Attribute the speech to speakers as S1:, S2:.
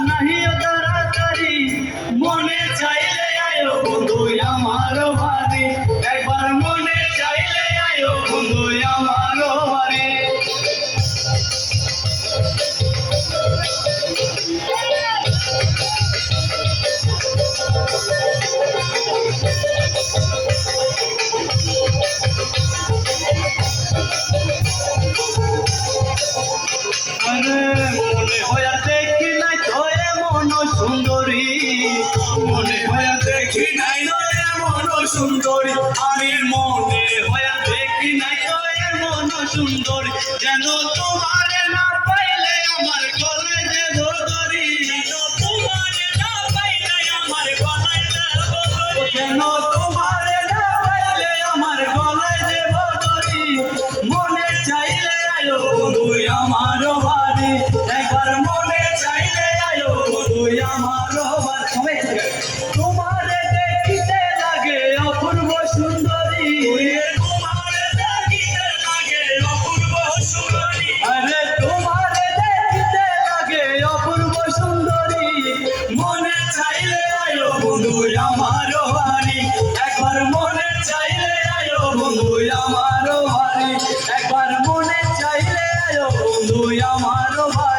S1: নাহিও তাড়াতাড়ি মনে চাইলে আয়ো বন্ধু আমার বাড়ি একবার মনে চাইলে আয়ো বন্ধু আমার বাড়ি মনে হইয়া দেখি নাই তো এমন সুন্দরী মনে হইয়া দেখি নাই তো এমন সুন্দরী আমি মনে হইয়া দেখি নাই তো এমন সুন্দরী যেন তোমার না পাইলে আমার গলায় যে ধরি যেন তোমার না পাইলে আমার গলায় যে ধরি যেন তোমার না পাইলে আমার গলায় যে ধরি মনে চাইলে আয়ো তুই আমার বাড়ি একবার মনে চাইলে আয়ো তুই আমার বাড়ি তোমারে দেখিতে লাগে অপূর্ব সুন্দরী তোমারে দেখিতে লাগে অপূর্ব সুন্দরী আরে তোমারে দেখিতে লাগে অপূর্ব সুন্দরী মনে চাইলে আয়ো বন্ধু আমার বাড়ি একবার মনে চাইলে আয়ো বন্ধু আমার বাড়ি একবার মনে চাইলে আয়ো বন্ধু আমার বাড়ি